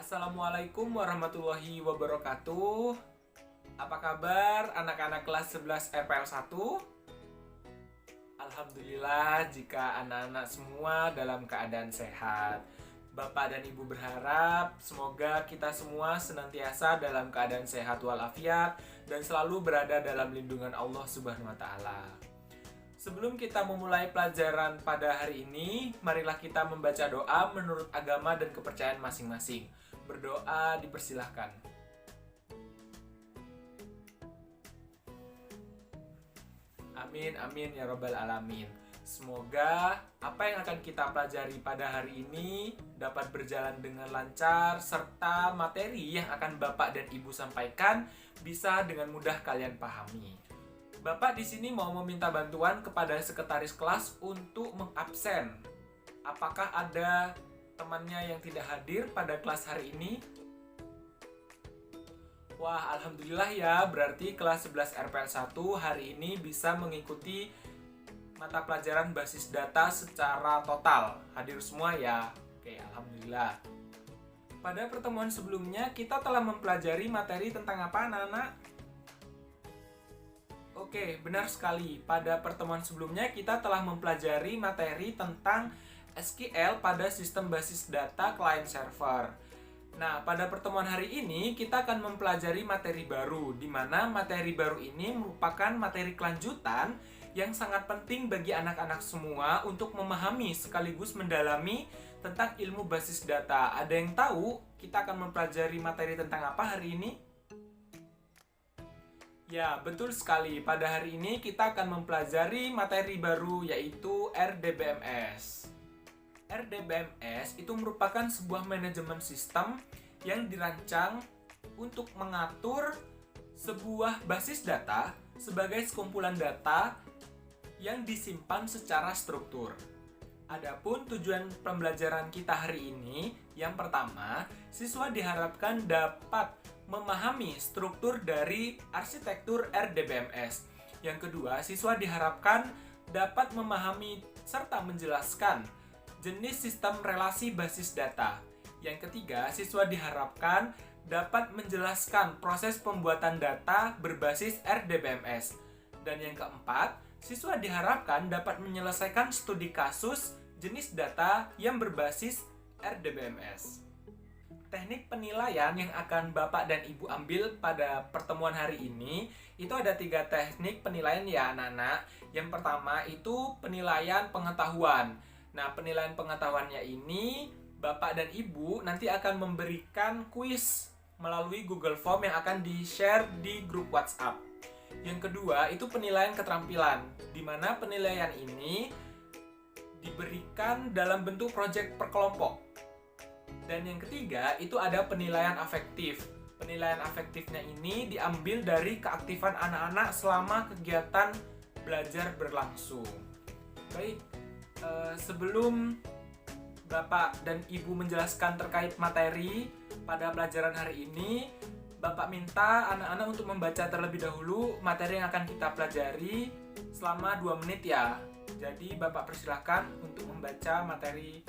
Assalamualaikum warahmatullahi wabarakatuh. Apa kabar anak-anak kelas 11 RPL 1? Alhamdulillah jika anak-anak semua dalam keadaan sehat. Bapak dan Ibu berharap semoga kita semua senantiasa dalam keadaan sehat walafiat dan selalu berada dalam lindungan Allah Subhanahu wa taala. Sebelum kita memulai pelajaran pada hari ini, marilah kita membaca doa menurut agama dan kepercayaan masing-masing. Berdoa dipersilahkan. Amin, amin ya robbal alamin. Semoga apa yang akan kita pelajari pada hari ini dapat berjalan dengan lancar, serta materi yang akan Bapak dan Ibu sampaikan bisa dengan mudah kalian pahami. Bapak di sini mau meminta bantuan kepada sekretaris kelas untuk mengabsen. Apakah ada temannya yang tidak hadir pada kelas hari ini? Wah, alhamdulillah ya, berarti kelas 11 RPL 1 hari ini bisa mengikuti mata pelajaran basis data secara total. Hadir semua ya? Oke, alhamdulillah. Pada pertemuan sebelumnya, kita telah mempelajari materi tentang apa, anak-anak? Oke, benar sekali. Pada pertemuan sebelumnya, kita telah mempelajari materi tentang SQL pada sistem basis data client server. Nah, pada pertemuan hari ini kita akan mempelajari materi baru, di mana materi baru ini merupakan materi kelanjutan yang sangat penting bagi anak-anak semua untuk memahami sekaligus mendalami tentang ilmu basis data. Ada yang tahu kita akan mempelajari materi tentang apa hari ini? Ya, betul sekali. Pada hari ini kita akan mempelajari materi baru yaitu RDBMS. RDBMS itu merupakan sebuah manajemen sistem yang dirancang untuk mengatur sebuah basis data sebagai sekumpulan data yang disimpan secara struktur. Adapun tujuan pembelajaran kita hari ini, yang pertama, siswa diharapkan dapat memahami struktur dari arsitektur RDBMS. Yang kedua, siswa diharapkan dapat memahami serta menjelaskan jenis sistem relasi basis data. Yang ketiga, siswa diharapkan dapat menjelaskan proses pembuatan data berbasis RDBMS. Dan yang keempat, siswa diharapkan dapat menyelesaikan studi kasus jenis data yang berbasis RDBMS. Teknik penilaian yang akan Bapak dan Ibu ambil pada pertemuan hari ini, itu ada 3 teknik penilaian ya anak-anak. Yang pertama itu penilaian pengetahuan. Nah, penilaian pengetahuannya ini, Bapak dan Ibu nanti akan memberikan kuis melalui Google Form yang akan di-share di grup WhatsApp. Yang kedua, itu penilaian keterampilan, di mana penilaian ini diberikan dalam bentuk proyek per kelompok. Dan yang ketiga, itu ada penilaian afektif. Penilaian afektifnya ini diambil dari keaktifan anak-anak selama kegiatan belajar berlangsung. Baik, sebelum Bapak dan Ibu menjelaskan terkait materi pada pelajaran hari ini, Bapak minta anak-anak untuk membaca terlebih dahulu materi yang akan kita pelajari selama 2 menit ya. Jadi Bapak persilahkan untuk membaca materi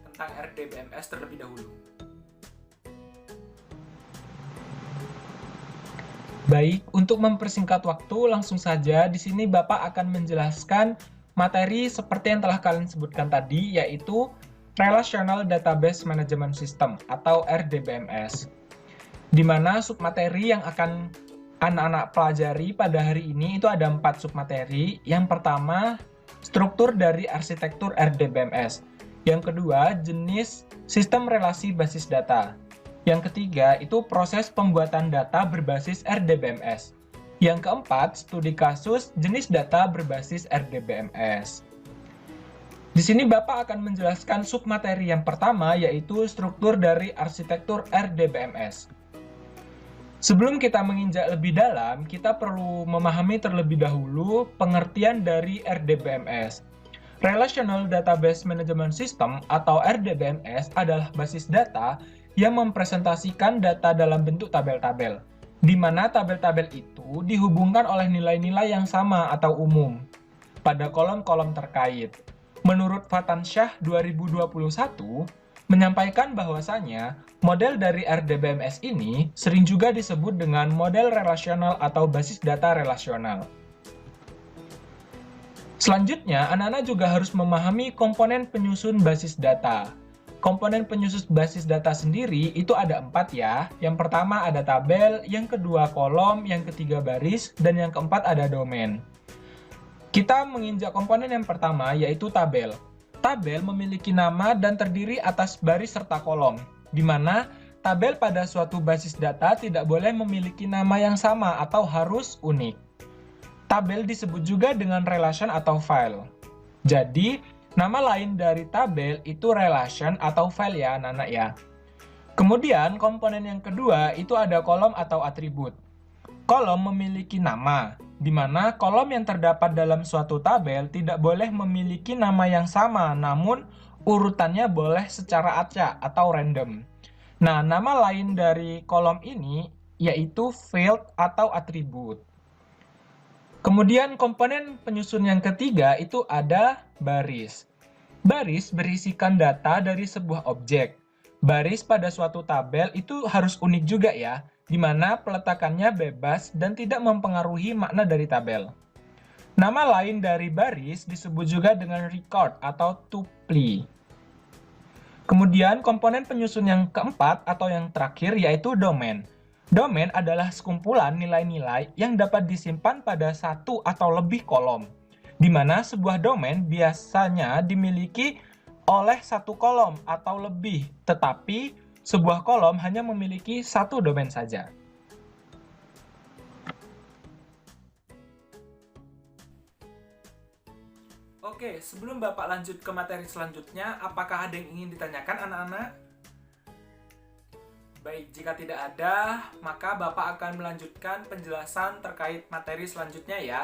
tentang RDBMS terlebih dahulu. Baik, untuk mempersingkat waktu, langsung saja di sini Bapak akan menjelaskan materi seperti yang telah kalian sebutkan tadi, yaitu Relational Database Management System atau RDBMS. Di mana submateri yang akan anak-anak pelajari pada hari ini itu ada 4 submateri. Yang pertama, struktur dari arsitektur RDBMS. Yang kedua, jenis sistem relasi basis data. Yang ketiga, itu proses pembuatan data berbasis RDBMS. Yang keempat, studi kasus jenis data berbasis RDBMS. Di sini Bapak akan menjelaskan submateri yang pertama, yaitu struktur dari arsitektur RDBMS. Sebelum kita menginjak lebih dalam, kita perlu memahami terlebih dahulu pengertian dari RDBMS. Relational Database Management System atau RDBMS adalah basis data yang mempresentasikan data dalam bentuk tabel-tabel, di mana tabel-tabel itu dihubungkan oleh nilai-nilai yang sama atau umum pada kolom-kolom terkait. Menurut Fatansyah 2021, menyampaikan bahwasanya model dari RDBMS ini sering juga disebut dengan model relasional atau basis data relasional. Selanjutnya, anak-anak juga harus memahami komponen penyusun basis data. Komponen penyusun basis data sendiri itu ada 4 ya. Yang pertama ada tabel, yang kedua kolom, yang ketiga baris, dan yang keempat ada domain. Kita menginjak komponen yang pertama yaitu tabel. Tabel memiliki nama dan terdiri atas baris serta kolom, di mana tabel pada suatu basis data tidak boleh memiliki nama yang sama atau harus unik. Tabel disebut juga dengan relation atau file. Jadi, nama lain dari tabel itu relation atau file ya anak-anak ya. Kemudian, komponen yang kedua itu ada kolom atau atribut. Kolom memiliki nama, di mana kolom yang terdapat dalam suatu tabel tidak boleh memiliki nama yang sama, namun urutannya boleh secara acak atau random. Nah, nama lain dari kolom ini yaitu field atau atribut. Kemudian komponen penyusun yang ketiga itu ada baris. Baris berisikan data dari sebuah objek. Baris pada suatu tabel itu harus unik juga ya, di mana peletakannya bebas dan tidak mempengaruhi makna dari tabel. Nama lain dari baris disebut juga dengan record atau tuple. Kemudian komponen penyusun yang keempat atau yang terakhir yaitu domain. Domain adalah sekumpulan nilai-nilai yang dapat disimpan pada satu atau lebih kolom, di mana sebuah domain biasanya dimiliki oleh satu kolom atau lebih, tetapi sebuah kolom hanya memiliki satu domain saja. Oke, sebelum Bapak lanjut ke materi selanjutnya, apakah ada yang ingin ditanyakan anak-anak? Baik, jika tidak ada, maka Bapak akan melanjutkan penjelasan terkait materi selanjutnya ya.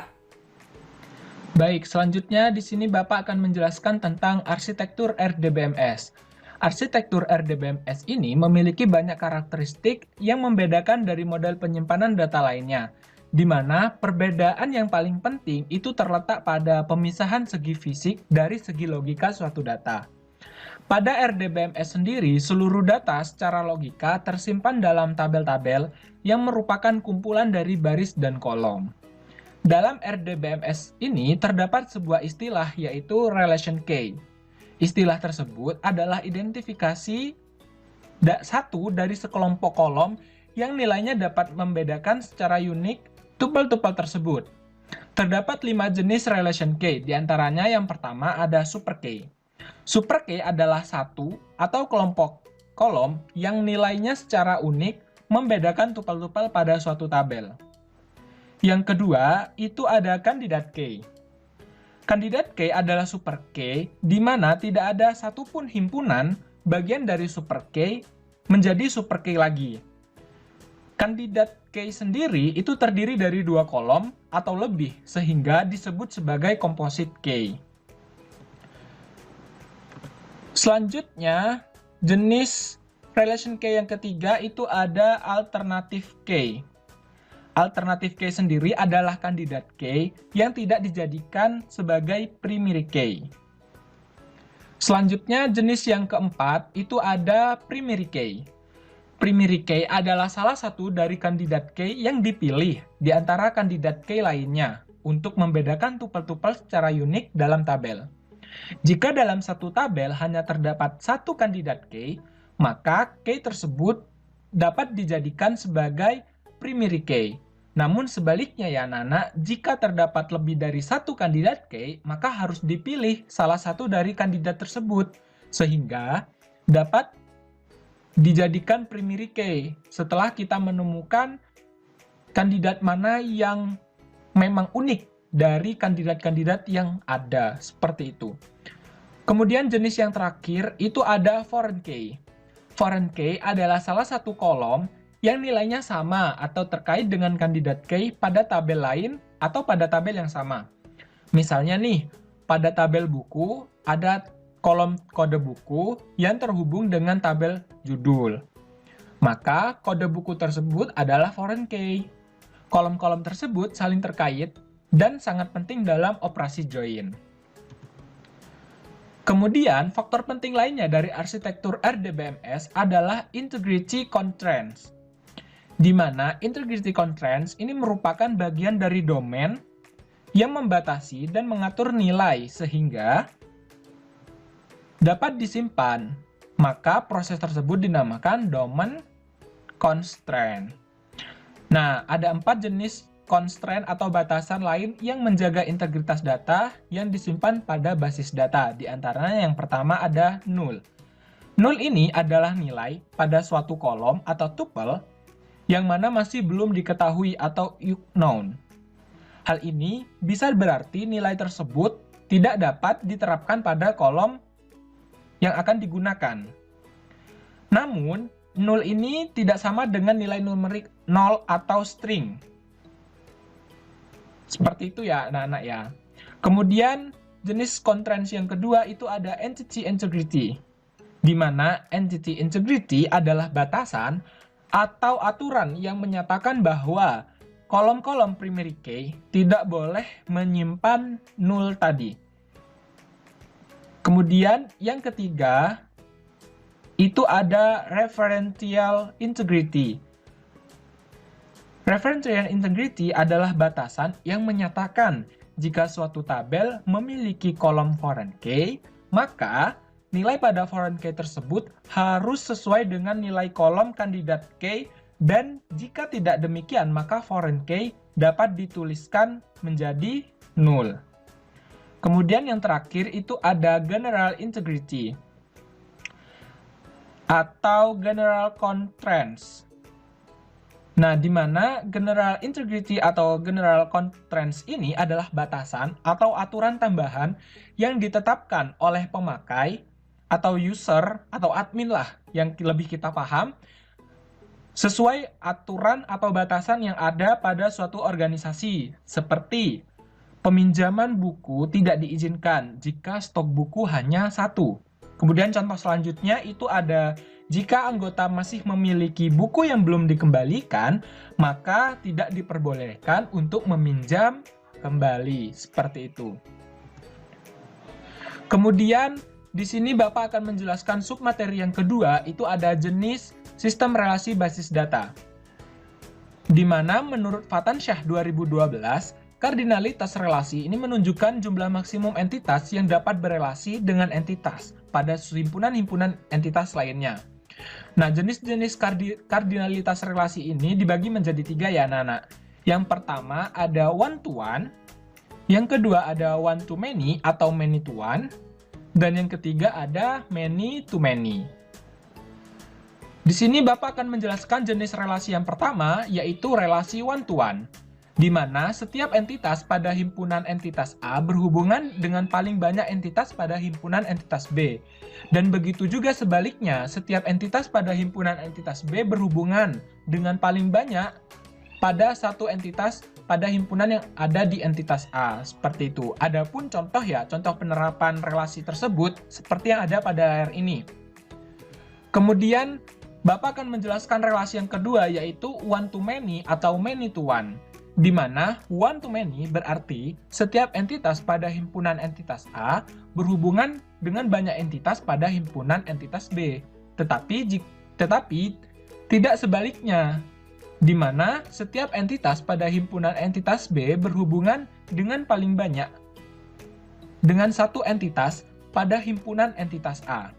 Baik, selanjutnya di sini Bapak akan menjelaskan tentang arsitektur RDBMS. Arsitektur RDBMS ini memiliki banyak karakteristik yang membedakan dari model penyimpanan data lainnya, di mana perbedaan yang paling penting itu terletak pada pemisahan segi fisik dari segi logika suatu data. Pada RDBMS sendiri, seluruh data secara logika tersimpan dalam tabel-tabel yang merupakan kumpulan dari baris dan kolom. Dalam RDBMS ini terdapat sebuah istilah yaitu relation key. Istilah tersebut adalah identifikasi satu dari sekelompok kolom yang nilainya dapat membedakan secara unik tupel-tupel tersebut. Terdapat 5 jenis relation key, diantaranya yang pertama ada super key. Super key adalah satu atau kelompok kolom yang nilainya secara unik membedakan tupel-tupel pada suatu tabel. Yang kedua, itu ada candidate key. Candidate key adalah super key di mana tidak ada satupun himpunan bagian dari super key menjadi super key lagi. Candidate key sendiri itu terdiri dari 2 kolom atau lebih sehingga disebut sebagai composite key. Selanjutnya, jenis relation key yang ketiga itu ada alternative key. Alternative key sendiri adalah candidate key yang tidak dijadikan sebagai primary key. Selanjutnya, jenis yang keempat itu ada primary key. Primary key adalah salah satu dari candidate key yang dipilih di antara candidate key lainnya untuk membedakan tupel-tupel secara unik dalam tabel. Jika dalam satu tabel hanya terdapat satu candidate key, maka key tersebut dapat dijadikan sebagai primary key. Namun sebaliknya ya anak-anak, jika terdapat lebih dari satu candidate key, maka harus dipilih salah satu dari kandidat tersebut, sehingga dapat dijadikan primary key setelah kita menemukan kandidat mana yang memang unik dari kandidat-kandidat yang ada, seperti itu. Kemudian jenis yang terakhir itu ada foreign key. Foreign key adalah salah satu kolom yang nilainya sama atau terkait dengan kandidat key pada tabel lain atau pada tabel yang sama. Misalnya nih, pada tabel buku ada kolom kode buku yang terhubung dengan tabel judul. Maka kode buku tersebut adalah foreign key. Kolom-kolom tersebut saling terkait dan sangat penting dalam operasi join. Kemudian, faktor penting lainnya dari arsitektur RDBMS adalah integrity constraints, di mana integrity constraints ini merupakan bagian dari domain yang membatasi dan mengatur nilai sehingga dapat disimpan. Maka proses tersebut dinamakan domain constraint. Nah, ada 4 jenis constraint atau batasan lain yang menjaga integritas data yang disimpan pada basis data. Di antaranya yang pertama ada null. Null ini adalah nilai pada suatu kolom atau tuple yang mana masih belum diketahui atau unknown. Hal ini bisa berarti nilai tersebut tidak dapat diterapkan pada kolom yang akan digunakan. Namun, null ini tidak sama dengan nilai numerik 0 atau string. Seperti itu ya anak-anak ya. Kemudian jenis constraints yang kedua itu ada entity integrity. Di mana entity integrity adalah batasan atau aturan yang menyatakan bahwa kolom-kolom primary key tidak boleh menyimpan null tadi. Kemudian yang ketiga itu ada referential integrity. Referential integrity adalah batasan yang menyatakan jika suatu tabel memiliki kolom foreign key, maka nilai pada foreign key tersebut harus sesuai dengan nilai kolom kandidat key, dan jika tidak demikian maka foreign key dapat dituliskan menjadi null. Kemudian yang terakhir itu ada general integrity atau general constraints. Nah, di mana general integrity atau general constraints ini adalah batasan atau aturan tambahan yang ditetapkan oleh pemakai atau user atau admin lah yang lebih kita paham sesuai aturan atau batasan yang ada pada suatu organisasi, seperti peminjaman buku tidak diizinkan jika stok buku hanya 1. Kemudian contoh selanjutnya itu ada jika anggota masih memiliki buku yang belum dikembalikan, maka tidak diperbolehkan untuk meminjam kembali. Seperti itu. Kemudian, di sini Bapak akan menjelaskan submateri yang kedua, itu ada jenis sistem relasi basis data. Di mana menurut Fatansyah 2012, kardinalitas relasi ini menunjukkan jumlah maksimum entitas yang dapat berelasi dengan entitas pada himpunan-himpunan entitas lainnya. Nah, jenis-jenis kardinalitas relasi ini dibagi menjadi 3 ya anak-anak. Yang pertama ada one-to-one, yang kedua ada one-to-many atau many-to-one, dan yang ketiga ada many-to-many. Di sini Bapak akan menjelaskan jenis relasi yang pertama, yaitu relasi one-to-one, di mana setiap entitas pada himpunan entitas A berhubungan dengan paling banyak entitas pada himpunan entitas B. Dan begitu juga sebaliknya, setiap entitas pada himpunan entitas B berhubungan dengan paling banyak pada satu entitas pada himpunan yang ada di entitas A. Seperti itu. Adapun contoh ya, contoh penerapan relasi tersebut seperti yang ada pada layar ini. Kemudian, Bapak akan menjelaskan relasi yang kedua, yaitu one-to-many atau many-to-one. Di mana one-to-many berarti setiap entitas pada himpunan entitas A berhubungan dengan banyak entitas pada himpunan entitas B. Tetapi tidak sebaliknya, di mana setiap entitas pada himpunan entitas B berhubungan dengan paling banyak dengan satu entitas pada himpunan entitas A.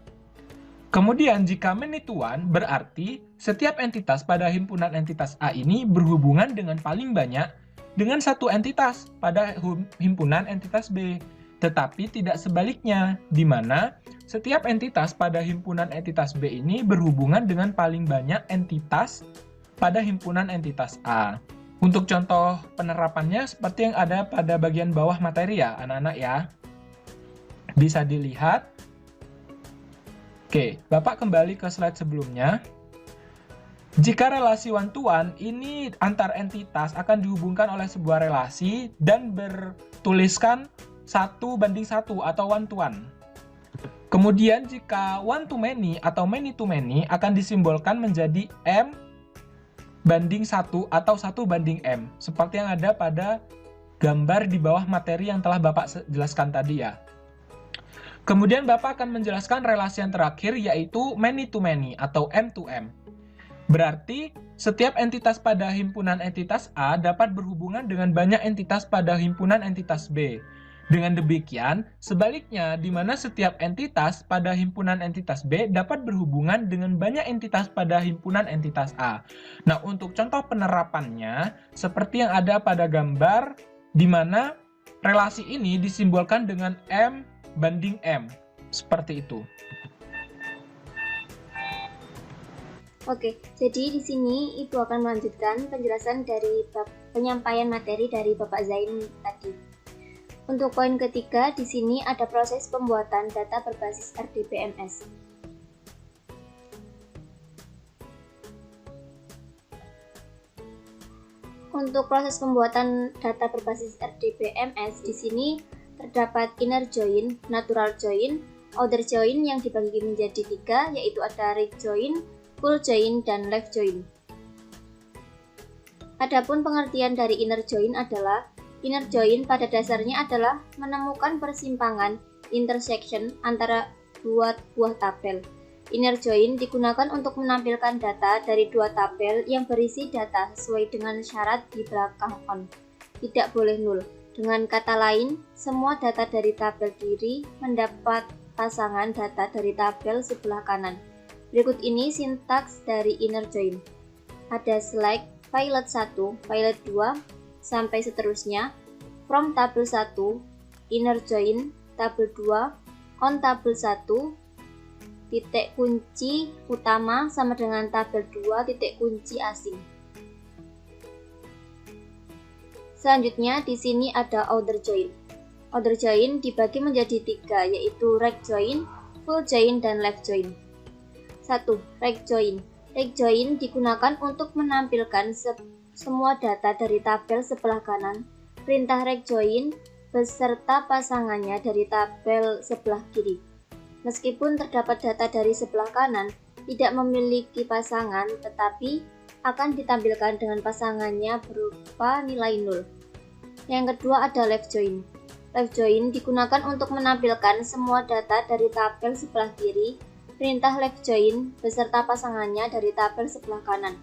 Kemudian jika many-to-one berarti setiap entitas pada himpunan entitas A ini berhubungan dengan paling banyak dengan satu entitas pada himpunan entitas B. Tetapi tidak sebaliknya, di mana setiap entitas pada himpunan entitas B ini berhubungan dengan paling banyak entitas pada himpunan entitas A. Untuk contoh penerapannya seperti yang ada pada bagian bawah materi ya anak-anak ya. Bisa dilihat. Oke, Bapak kembali ke slide sebelumnya. Jika relasi one-to-one ini antar entitas akan dihubungkan oleh sebuah relasi dan bertuliskan 1:1 atau one-to-one. Kemudian jika one-to-many atau many-to-many akan disimbolkan menjadi M/1 atau 1/M. Seperti yang ada pada gambar di bawah materi yang telah Bapak jelaskan tadi ya. Kemudian Bapak akan menjelaskan relasi yang terakhir yaitu many to many atau M2M. Berarti setiap entitas pada himpunan entitas A dapat berhubungan dengan banyak entitas pada himpunan entitas B. Dengan demikian, sebaliknya di mana setiap entitas pada himpunan entitas B dapat berhubungan dengan banyak entitas pada himpunan entitas A. Nah, untuk contoh penerapannya seperti yang ada pada gambar di mana relasi ini disimbolkan dengan M banding M. Seperti itu. Oke, jadi di sini Ibu akan melanjutkan penjelasan dari penyampaian materi dari Bapak Zain tadi. Untuk poin ketiga, di sini ada proses pembuatan data berbasis RDBMS. Untuk proses pembuatan data berbasis RDBMS, di sini terdapat inner join, natural join, outer join yang dibagi menjadi 3, yaitu ada right join, full join, dan left join. Adapun pengertian dari inner join adalah inner join pada dasarnya adalah menemukan persimpangan intersection antara dua buah tabel. Inner join digunakan untuk menampilkan data dari dua tabel yang berisi data sesuai dengan syarat di belakang on. Tidak boleh nul. Dengan kata lain, semua data dari tabel kiri mendapat pasangan data dari tabel sebelah kanan. Berikut ini sintaks dari inner join. Ada select, violet 1, violet 2, sampai seterusnya, from tabel 1, inner join, tabel 2, on tabel 1, titik kunci utama sama dengan tabel 2, titik kunci asing. Selanjutnya di sini ada outer join. Outer join dibagi menjadi 3, yaitu right join, full join, dan left join. 1. Right join. Right join digunakan untuk menampilkan semua data dari tabel sebelah kanan. Perintah right join beserta pasangannya dari tabel sebelah kiri. Meskipun terdapat data dari sebelah kanan tidak memiliki pasangan, tetapi akan ditampilkan dengan pasangannya berupa nilai 0. Yang kedua ada left join. Left join digunakan untuk menampilkan semua data dari tabel sebelah kiri. Perintah left join beserta pasangannya dari tabel sebelah kanan.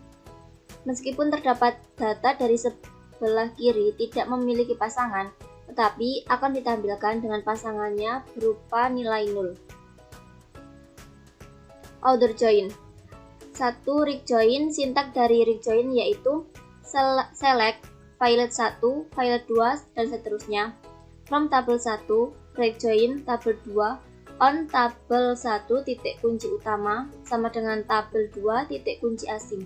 Meskipun terdapat data dari sebelah kiri tidak memiliki pasangan, tetapi akan ditampilkan dengan pasangannya berupa nilai 0. Outer join. 1. Right join. Sintak dari right join yaitu select, violet 1, violet 2, dan seterusnya. From tabel 1, right join, tabel 2, on tabel 1, titik kunci utama, sama dengan tabel 2, titik kunci asing.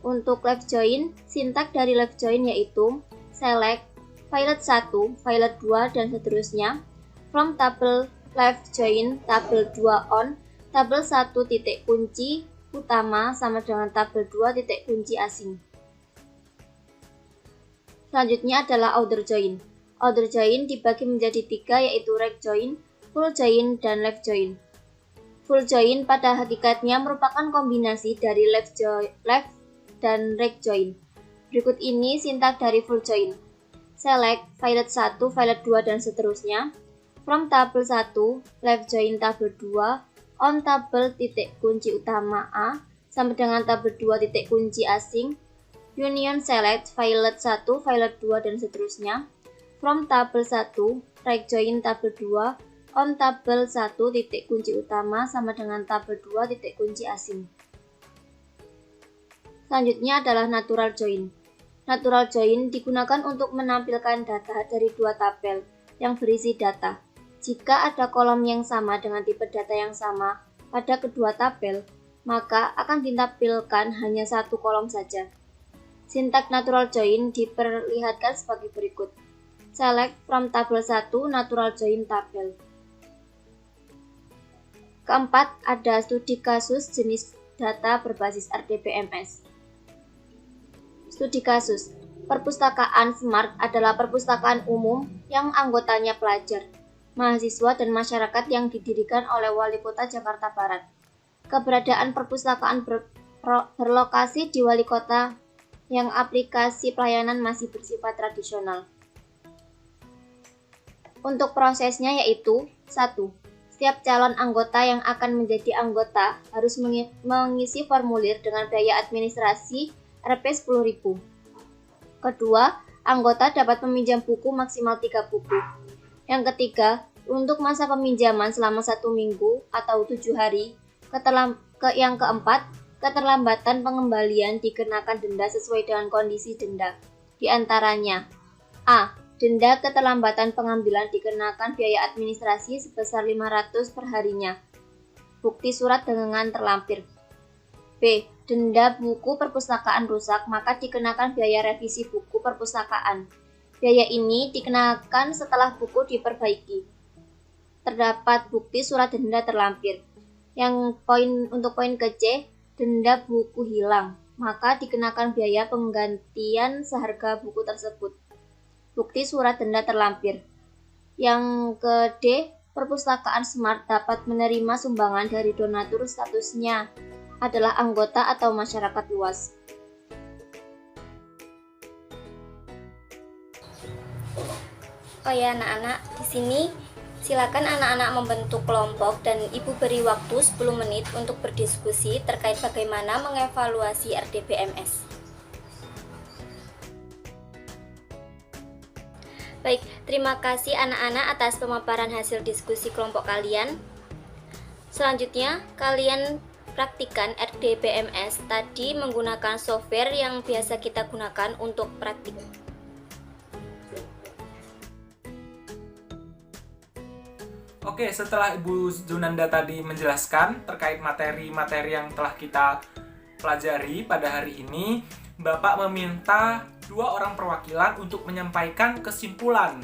Untuk left join, sintak dari left join yaitu select, violet 1, violet 2, dan seterusnya. From tabel left join, tabel 2 on, tabel 1, titik kunci utama, sama dengan tabel 2, titik kunci asing. Selanjutnya adalah outer join. Outer join dibagi menjadi 3, yaitu right join, full join, dan left join. Full join pada hakikatnya merupakan kombinasi dari left dan right join. Berikut ini sintak dari full join. Select, violet 1, violet 2, dan seterusnya. From tabel 1, left join tabel 2, on tabel titik kunci utama A, sama dengan tabel 2 titik kunci asing. Union select, violet 1, violet 2, dan seterusnya. From tabel 1, right join tabel 2, on tabel 1 titik kunci utama, sama dengan tabel 2 titik kunci asing. Selanjutnya adalah natural join. Natural join digunakan untuk menampilkan data dari dua tabel yang berisi data. Jika ada kolom yang sama dengan tipe data yang sama pada kedua tabel, maka akan ditampilkan hanya satu kolom saja. Sintak natural join diperlihatkan sebagai berikut. Select from tabel 1, natural join tabel. Keempat, ada studi kasus jenis data berbasis RDBMS. Studi kasus. Perpustakaan Smart adalah perpustakaan umum yang anggotanya pelajar, mahasiswa, dan masyarakat yang didirikan oleh Wali Kota Jakarta Barat. Keberadaan perpustakaan berlokasi di Wali Kota yang aplikasi pelayanan masih bersifat tradisional. Untuk prosesnya yaitu 1. Setiap calon anggota yang akan menjadi anggota harus mengisi formulir dengan biaya administrasi Rp10.000. Kedua, anggota dapat meminjam buku maksimal 3 buku. Yang ketiga, untuk masa peminjaman selama 1 minggu atau 7 hari. Yang keempat, keterlambatan pengembalian dikenakan denda sesuai dengan kondisi denda. Di antaranya, A. Denda keterlambatan pengambilan dikenakan biaya administrasi sebesar 500 per harinya. Bukti surat dengan terlampir. B. Denda buku perpustakaan rusak, maka dikenakan biaya revisi buku perpustakaan. Biaya ini dikenakan setelah buku diperbaiki. Terdapat bukti surat denda terlampir. Untuk poin ke C, denda buku hilang, maka dikenakan biaya penggantian seharga buku tersebut. Bukti surat denda terlampir. Yang ke D, perpustakaan smart dapat menerima sumbangan dari donatur statusnya adalah anggota atau masyarakat luas. Oh ya anak-anak, di sini silakan anak-anak membentuk kelompok dan Ibu beri waktu 10 menit untuk berdiskusi terkait bagaimana mengevaluasi RDBMS. Baik, terima kasih anak-anak atas pemaparan hasil diskusi kelompok kalian. Selanjutnya, kalian praktikan RDBMS tadi menggunakan software yang biasa kita gunakan untuk praktik. Oke, setelah Ibu Junanda tadi menjelaskan terkait materi-materi yang telah kita pelajari pada hari ini, Bapak meminta 2 orang perwakilan untuk menyampaikan kesimpulan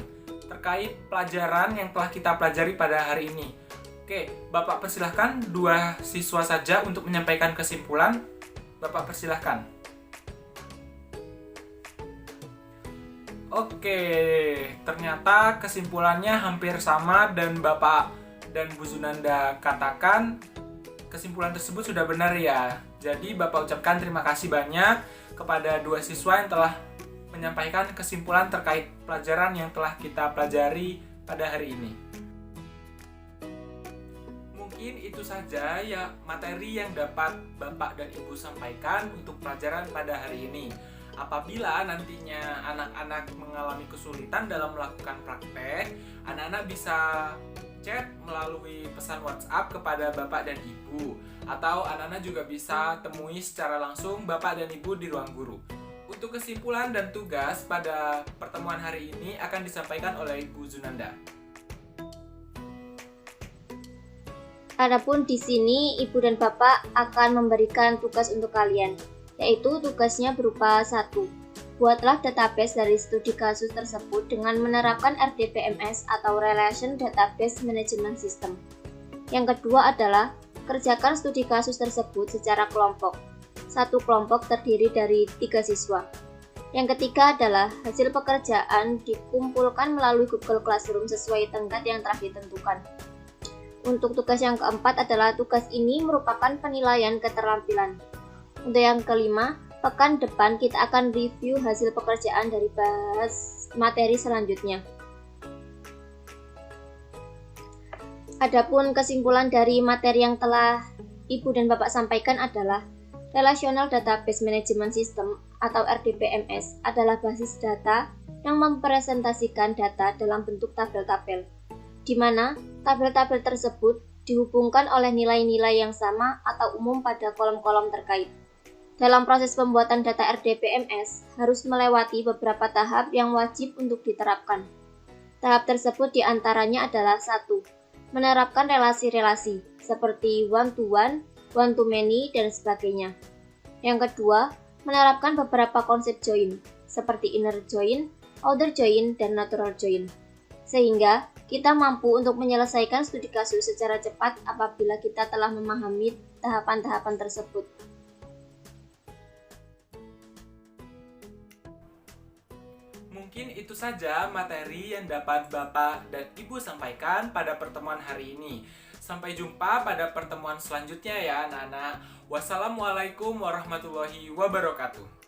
terkait pelajaran yang telah kita pelajari pada hari ini. Oke, Bapak persilahkan 2 siswa saja untuk menyampaikan kesimpulan. Bapak persilahkan. Oke, ternyata kesimpulannya hampir sama dan Bapak dan Bu Junanda katakan kesimpulan tersebut sudah benar ya. Jadi Bapak ucapkan terima kasih banyak kepada 2 siswa yang telah menyampaikan kesimpulan terkait pelajaran yang telah kita pelajari pada hari ini. Mungkin itu saja ya materi yang dapat Bapak dan Ibu sampaikan untuk pelajaran pada hari ini. Apabila nantinya anak-anak mengalami kesulitan dalam melakukan praktek, anak-anak bisa chat melalui pesan WhatsApp kepada Bapak dan Ibu, atau anak-anak juga bisa temui secara langsung Bapak dan Ibu di ruang guru. Untuk kesimpulan dan tugas pada pertemuan hari ini akan disampaikan oleh Ibu Junanda. Adapun di sini Ibu dan Bapak akan memberikan tugas untuk kalian, yaitu tugasnya berupa 1. Buatlah database dari studi kasus tersebut dengan menerapkan RDBMS atau Relation Database Management System. Yang kedua adalah kerjakan studi kasus tersebut secara kelompok. 1 kelompok terdiri dari 3 siswa. Yang ketiga adalah hasil pekerjaan dikumpulkan melalui Google Classroom sesuai tenggat yang telah ditentukan. Untuk tugas yang keempat adalah tugas ini merupakan penilaian keterampilan. Untuk yang kelima, pekan depan kita akan review hasil pekerjaan dari bahas materi selanjutnya. Adapun kesimpulan dari materi yang telah Ibu dan Bapak sampaikan adalah Relational Database Management System atau RDBMS adalah basis data yang mempresentasikan data dalam bentuk tabel-tabel, di mana tabel-tabel tersebut dihubungkan oleh nilai-nilai yang sama atau umum pada kolom-kolom terkait. Dalam proses pembuatan data RDBMS harus melewati beberapa tahap yang wajib untuk diterapkan. Tahap tersebut diantaranya adalah 1. Menerapkan relasi-relasi seperti one-to-one, one-to-many, dan sebagainya. Yang kedua, menerapkan beberapa konsep join seperti inner join, outer join, dan natural join. Sehingga kita mampu untuk menyelesaikan studi kasus secara cepat apabila kita telah memahami tahapan-tahapan tersebut. Mungkin itu saja materi yang dapat Bapak dan Ibu sampaikan pada pertemuan hari ini. Sampai jumpa pada pertemuan selanjutnya ya anak-anak. Wassalamualaikum warahmatullahi wabarakatuh.